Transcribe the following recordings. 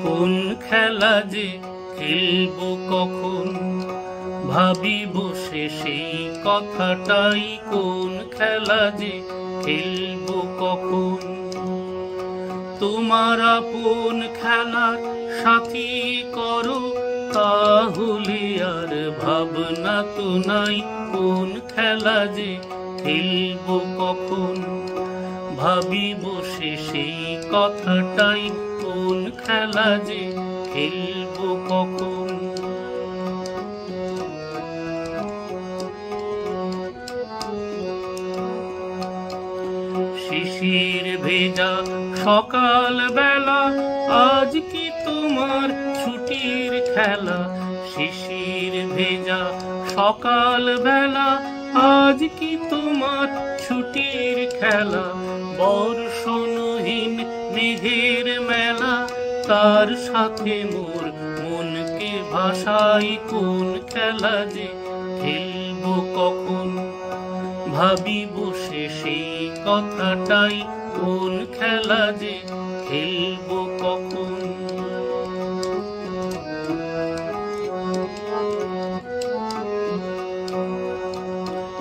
কোন খেলা যে খেলবো কখন, ভাবি বসে সেই কথাটাই। কোন খেলা যে খেলবো কখন, তোমার আপন খেলার সাথী করো, তাহলে আর ভাবনা তো নাই। কোন খেলা যে খেলবো কখন, ভাবি বসে সেই কথাটাই। কোন খেলা যে খেলবো কখন। শিশির ভেজা সকাল বেলা, আজ কি তোমার ছুটির খেলা। শিশির ভেজা সকাল বেলা, আজ কি তোমার ছুটির খেলা। বর্ষণহীন মেঘের মেলা, তার সাথে মোর মনকে ভাসাই। কোন খেলা যে খেলবো কখন, ভাবি বসে সেই কথাটাই। কোন খেলা যে খেলবো কখন।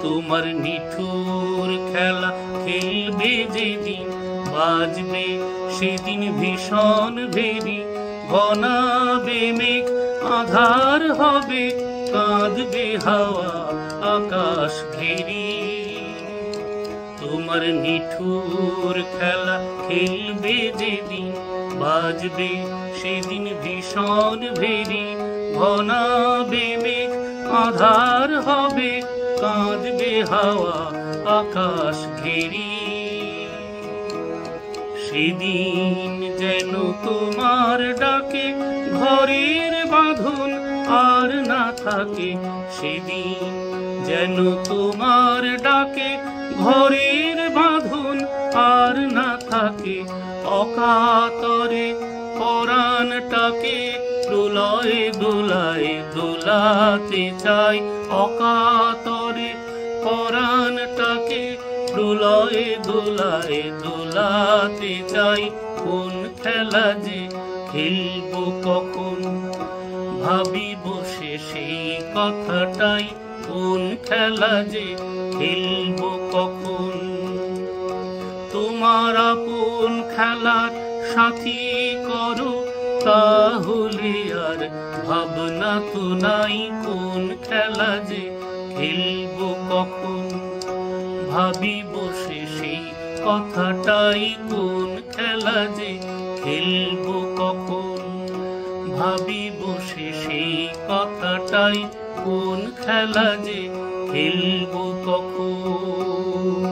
তোমার নিঠুর খেলা খেলবে যেদিন, বাজবে সেদিন ভীষণ ভেরি। ঘনাবে মেঘ, আধার হবে, কাঁদবে হাওয়া আকাশ ঘেরি। তোমার নিঠুর খেলা খেলবে যেদিন, বাজবে সেদিন ভীষণ ভেরি। ঘনাবে মেঘ, আধার হবে, কাঁদবে হাওয়া আকাশ ঘেরি। সেদিন যেন তোমার ডাকে ঘরের বাঁধন আর না থাকে। সেদিন যেন তোমার ডাকে ঘরের বাঁধন আর না থাকে। অকাতরে পরাণটাকে দোলায় দোলায় দোলাতে চাই। অকাতরে পরাণটাকে দোলায় দোলায় দোলাতে চাই। কোন খেলা যে খেলবো কখন, ভাবি বসে সেই কথাটাই। কোন খেলা যে খেলবো কখন, তোমার আপন খেলার সাথী করো, তাহলে আর ভাবনা তো নাই। কোন খেলা যে খেলবো কখন, ভাবি বসে সেই কথাটাই। কোন খেলা যে খেলবো কখন, ভাবি বসে সেই কথাটাই। কোন খেলা যে খেলবো কখন।